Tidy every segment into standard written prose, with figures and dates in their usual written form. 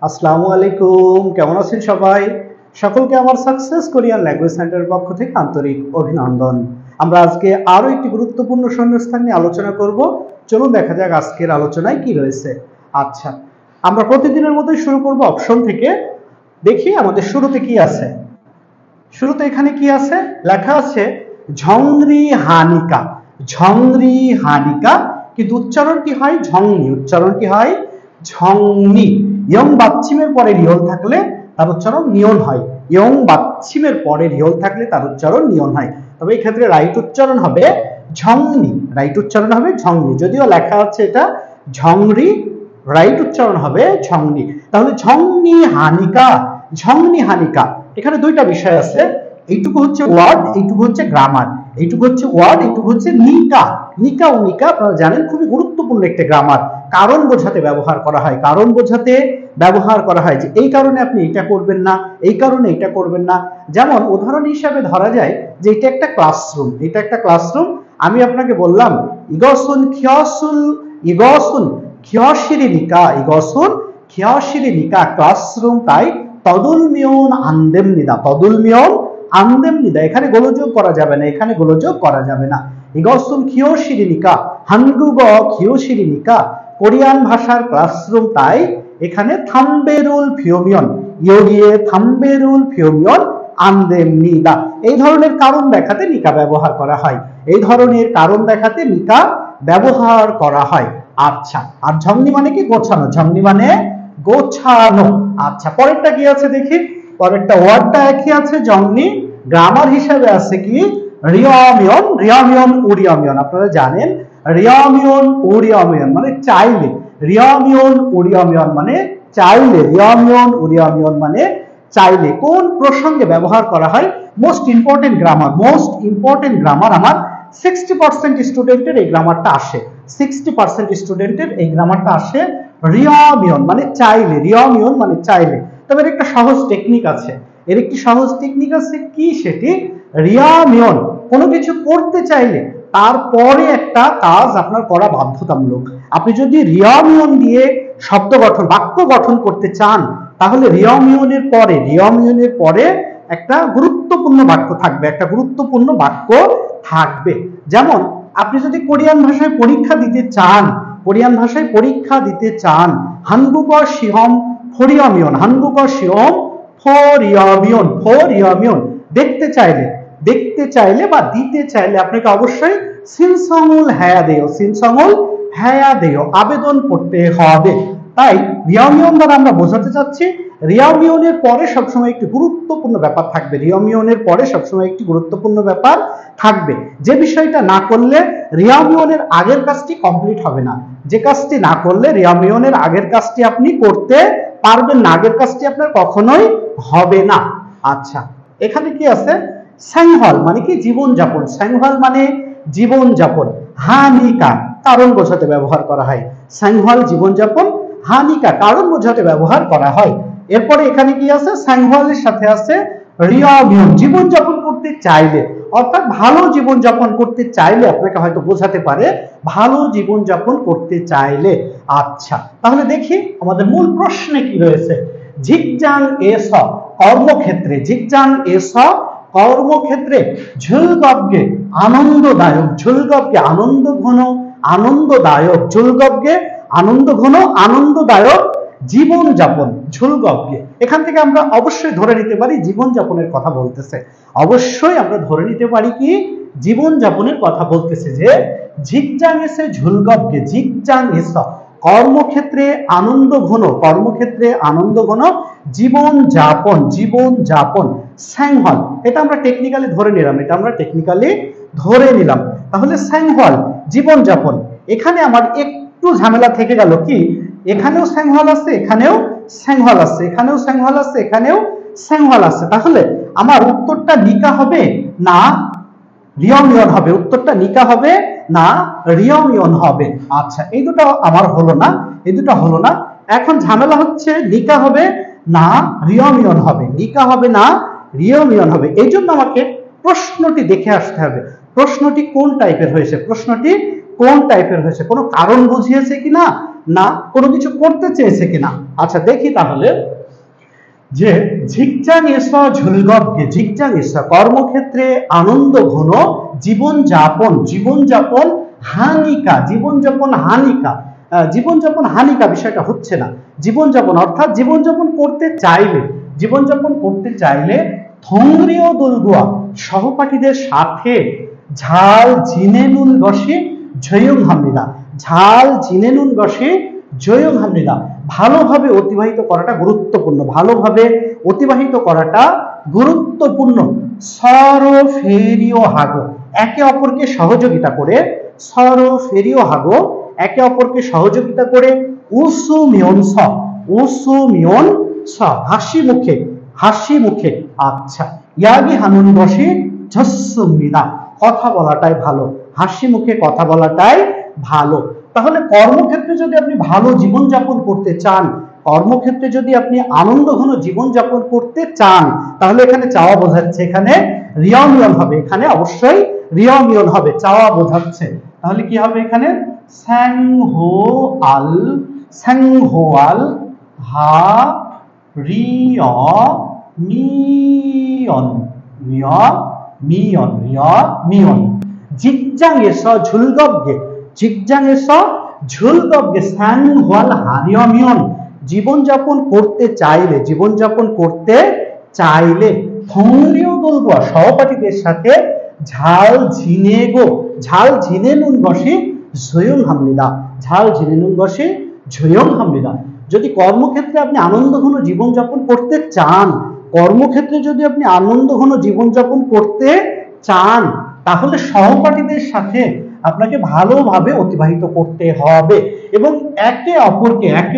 আসসালামু আলাইকুম, কেমন আছেন সবাই? সকলকে আমার সাকসেস কোরিয়ান ল্যাঙ্গুয়েজ সেন্টারের পক্ষ থেকে আন্তরিক অভিনন্দন। আমরা আজকে আরো একটি গুরুত্বপূর্ণ শূন্যস্থান নিয়ে আলোচনা করব। চলুন দেখা যাক আজকের আলোচনায় কি রয়েছে। আচ্ছা, আমরা প্রতিদিনের মতোই শুরু করব অপশন থেকে। দেখি আমাদের শুরুতে কি আছে। শুরুতে এখানে কি আছে? লেখা আছে ঝংরি হানিকা। ঝংরি হানিকা, কিন্তু উচ্চারণ কি হয়? ঝংনি। উচ্চারণ কি হয়? ঝংনি। ইয়ং বাচ্চিমের পরে রিয়ল থাকলে তার উচ্চারণ নিয়ন হয়। ইয়ং বাচ্চিমের পরে রিয়ল থাকলে তার উচ্চারণ নিয়ন হয়। তবে এই ক্ষেত্রে রাইট উচ্চারণ হবে ঝংনি। রাইট উচ্চারণ হবে ঝংনি, যদিও লেখা আছে এটা ঝংরি, রাইট উচ্চারণ হবে ঝংনি। তাহলে ঝংনি হানিকা, ঝংনি হানিকা, এখানে দুইটা বিষয় আছে। এইটুকু হচ্ছে ওয়ার্ড, এইটুকু হচ্ছে গ্রামার। এইটুকু হচ্ছে ওয়ার্ড, এইটুকু হচ্ছে নিকা। নিকা ও নিকা আপনারা জানেন খুবই গুরুত্বপূর্ণ একটা গ্রামার। কারণ বোঝাতে ব্যবহার করা হয়, কারণ বোঝাতে ব্যবহার করা হয় যে এই কারণে আপনি এটা করবেন না, এই কারণে এটা করবেন না। যেমন উদাহরণ হিসাবে ধরা যায় যে এটা একটা ক্লাসরুম, এটা একটা ক্লাসরুম। আমি আপনাকে বললাম ইগসুন খিয়সুল ইগসুন খিয়শিরিনিকা, ইগসুন খিয়শিরিনিকা ক্লাসরুম তাই তদুলমিয়ন আন্দেমনিদা, তদুলমিয়ন আন্দেমনিদা। এখানে গোলযোগ করা যাবে না, এখানে গোলযোগ করা যাবে না। ইগসুন খিয়শিরিনিকা, হানগুগ খিয়শিরিনিকা, কোরিয়ান ভাষার ক্লাসরুম তাই এখানে থাম্বেরুল ফিওমিয়ন, ইয়োগিয়ে থাম্বেরুল ফিওমিয়ন আন্দেমনিদা। এই ধরনের কারণ দেখাতে নিকা ব্যবহার করা হয়, এই ধরনের কারণ দেখাতে নিকা ব্যবহার করা হয়। আচ্ছা, আর ঝংনি মানে কি? গোছানো। ঝংনি মানে গোছানো। আচ্ছা, পরেরটা কি আছে দেখি। পরেরটা ওয়ার্ডটা একই আছে, ঝংনি। গ্রামার হিসাবে আছে কি? রিয়মিয়ন, রিয়মিয়ন উরিয়মিয়ন। আপনারা জানেন রিয়মিয়ন উরিয়মিয়ন মানে চাইলে, রিয়মিয়ন উরিয়মিয়ন মানে চাইলে, রিয়মিয়ন উরিয়মিয়ন মানে চাইলে। কোন প্রসঙ্গে ব্যবহার করা হয়? Most important grammar, most important grammar. আমার 60% স্টুডেন্টের এই গ্রামারটা আসে, 60% স্টুডেন্টের এই গ্রামারটা আসে। রিয়মিয়ন মানে চাইলে, রিয়মিয়ন মানে চাইলে। তবে এর একটা সহজ টেকনিক আছে, এর একটি সহজ টেকনিক আছে। কি সেটি? রিয়মিয়ন কোনো কিছু করতে চাইলে তারপরে একটা কাজ আপনার করা বাধ্যতামূলক। আপনি যদি রিয়মিয়ন দিয়ে শব্দ গঠন, বাক্য গঠন করতে চান, তাহলে রিয়মিয়নের পরে, রিয়মিয়নের পরে একটা গুরুত্বপূর্ণ বাক্য থাকবে, একটা গুরুত্বপূর্ণ বাক্য থাকবে। যেমন আপনি যদি কোরিয়ান ভাষায় পরীক্ষা দিতে চান, কোরিয়ান ভাষায় পরীক্ষা দিতে চান, হানগুগ শিহম ফরিয়মিয়ন, হানগুগ শিহম ফরিয়মিয়ন, ফরিয়মিয়ন। দেখতে চাইলে, দেখতে চাইলে বা দিতে চাইলে আপনাকে অবশ্যই সিনসংউল হ্যায়া দেও, সিনসংউল হ্যায়া দেও আবেদন করতে হবে। তাই রিয়মিয়ন দ্বারা আমরা বোঝাতে চাচ্ছি রিয়মিয়নের পরে সবসময় একটি গুরুত্বপূর্ণ ব্যাপার থাকবে, রিয়মিয়নের পরে সবসময় একটি গুরুত্বপূর্ণ ব্যাপার থাকবে। যে বিষয়টা না করলে রিয়মিয়নের আগের কাজটি কমপ্লিট হবে না, যে কাজটি না করলে রিয়মিয়নের আগের কাজটি আপনি করতে পারবেন না, আগের কাজটি আপনার কখনোই হবে না। আচ্ছা, এখানে কি আছে? স্যাংহল মানে কি? জীবনযাপন। স্যাংহল মানে জীবনযাপন। হানিকা কারণ বোঝাতে ব্যবহার করা হয়। স্যাংহল জীবনযাপন, হানিকা কারণ বোঝাতে ব্যবহার করা হয়। এরপরে এখানে কি আছে? স্যাংহলের সাথে আছে রিয়মিয়ন, জীবনযাপন করতে চাইলে, অর্থাৎ ভালো জীবনযাপন করতে চাইলে আপনাকে হয়তো বোঝাতে পারে ভালো জীবনযাপন করতে চাইলে। আচ্ছা, তাহলে দেখি আমাদের মূল প্রশ্নে কি রয়েছে। ঝিকজাং এস কর্মক্ষেত্রে, ঝিকজাং এস কর্মক্ষেত্রে, ঝুলগবগে আনন্দদায়ক, ঝুলগবগে আনন্দ ঘন, আনন্দদায়ক, ঝুলগবগে আনন্দ ঘন, আনন্দদায়ক জীবনযাপন, ঝুলগবগে। এখান থেকে আমরা অবশ্যই ধরে নিতে পারি জীবনযাপনের কথা বলতেছে, অবশ্যই আমরা ধরে নিতে পারি কি জীবনযাপনের কথা বলতেছে। যে ঝিকজাং এসে ঝুলগবগে, ঝিকজাং এস কর্মক্ষেত্রে আনন্দ ঘন, কর্মক্ষেত্রে আনন্দ ঘন জীবনযাপন, জীবনযাপন। স্যাংহল এটা আমরা টেকনিক্যালি ধরে নিলাম, এটা আমরা টেকনিক্যালি ধরে নিলাম। তাহলে স্যাংহল জীবনযাপন। এখানে আমার একটু ঝামেলা থেকে গেল কি, এখানেও স্যাংহল আছে, এখানেও স্যাংহল আছে, এখানেও স্যাংহল আছে, এখানেও স্যাংহল আছে। তাহলে আমার উত্তরটা নিকা হবে না রিয়মিয়ন হবে? উত্তরটা নিকা হবে না রিয়মিয়ন হবে? আচ্ছা, এই দুটো আমার হলো না, এই দুটো হলো না। এখন ঝামেলা হচ্ছে নিকা হবে না রিয়মিয়ন হবে, নিকা হবে না রিয়মিয়ন হবে। এই জন্য আমাকে প্রশ্নটি দেখে আসতে হবে, প্রশ্নটি কোন টাইপের হয়েছে, প্রশ্নটি কোন টাইপের হয়েছে, কোনো কারণ বুঝিয়েছে কিনা, না কোনো কিছু করতে চেয়েছে কিনা। আচ্ছা দেখি তাহলে যে ঝিকঝাঙেসা ঝুলগবগে, ঝিকঝাঙেসা কর্মক্ষেত্রে আনন্দ ঘন জীবনযাপন, জীবনযাপন হানিকা, জীবনযাপন হানিকা, জীবনযাপন হানিকা বিষয়টা হচ্ছে না। জীবনযাপন অর্থাৎ জীবনযাপন করতে চাইলে, জীবনযাপন করতে চাইলে থংরিও দুলগুয়া সহপাঠীদের সাথে ঝাল জিনে নুন গসে ঝয়ং হামনিদা, ঝাল জিনে নুন গসে জয়ং হামনিদা, ভালোভাবে অতিবাহিত করাটা গুরুত্বপূর্ণ, ভালোভাবে অতিবাহিত করাটা গুরুত্বপূর্ণ। সরফেরিও হাগো, একে অপরকে সহযোগিতা করে, সরফেরিও হাগো একে অপরকে সহযোগিতা করে, উসুমিয়ন স, উসুমিয়ন স হাসি মুখে, হাসি মুখে। আচ্ছা ইয়াগি হানুন বসে ঝস্সুমিদা, কথা বলাটাই ভালো, হাসি মুখে কথা বলাটাই ভালো। তাহলে কর্মক্ষেত্রে যদি আপনি ভালো জীবনযাপন করতে চান, কর্মক্ষেত্রে যদি আপনি আনন্দঘন জীবনযাপন করতে চান, তাহলে এখানে চাওয়া বোঝাচ্ছে, এখানে রিয়মিয়ন হবে, এখানে অবশ্যই রিয়মিয়ন হবে, চাওয়া বোঝাচ্ছে। তাহলে কি হবে এখানে স্যাংহোয়াল, স্যাংহোয়াল হা রিয় মিয়ন, মিয়ন, মিয়ন। জিগজাং에서 즐겁게, জিগজাং에서 즐겁게 স্যাংহোয়াল হারিয়মিয়ন, জীবনযাপন করতে চাইলে, জীবনযাপন করতে চাইলে থংরিও দলগুয়া সহপাঠীদের সাথে ঝাল ঝিনেগো, ঝাল ঝিনে নুন বসে ঝয়ং হামনিদা, ঝাল ঝিনে নুন বসে ঝয়ং হামনিদা। যদি কর্মক্ষেত্রে আপনি আনন্দঘন জীবনযাপন করতে চান, কর্মক্ষেত্রে যদি আপনি আনন্দঘন জীবনযাপন করতে চান, তাহলে সহপাঠীদের সাথে আপনাকে ভালোভাবে অতিবাহিত করতে হবে এবং একে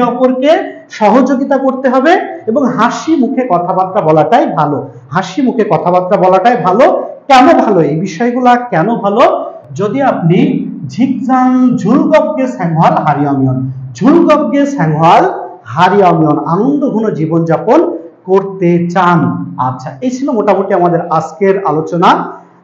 অপরকে সহযোগিতা করতে হবে এবং হাসি মুখে কথাবার্তা বলাটাই ভালো, হাসি মুখে কথাবার্তা বলাটাই ভালো। কেন ভালো, এই বিষয়গুলা কেন ভালো? যদি আপনি ঝিকজাং ঝুলগবগে স্যাংহোয়াল হারিয়মিয়ন, ঝুলগবগে স্যাংহোয়াল হারিয়মিয়ন, আনন্দঘন জীবনযাপন করতে চান। আচ্ছা এই ছিল মোটামুটি আমাদের আজকের আলোচনা।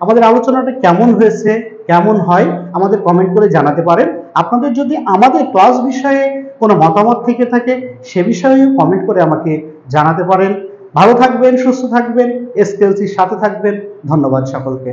আমাদের আলোচনাটা কেমন হয়েছে, কেমন হয় আমাদের কমেন্ট করে জানাতে পারেন। আপনাদের যদি আমাদের ক্লাস বিষয়ে কোনো মতামত থেকে থাকে সে বিষয়েও কমেন্ট করে আমাকে জানাতে পারেন। ভালো থাকবেন, সুস্থ থাকবেন, এসকেএলসির সাথে থাকবেন। ধন্যবাদ সকলকে।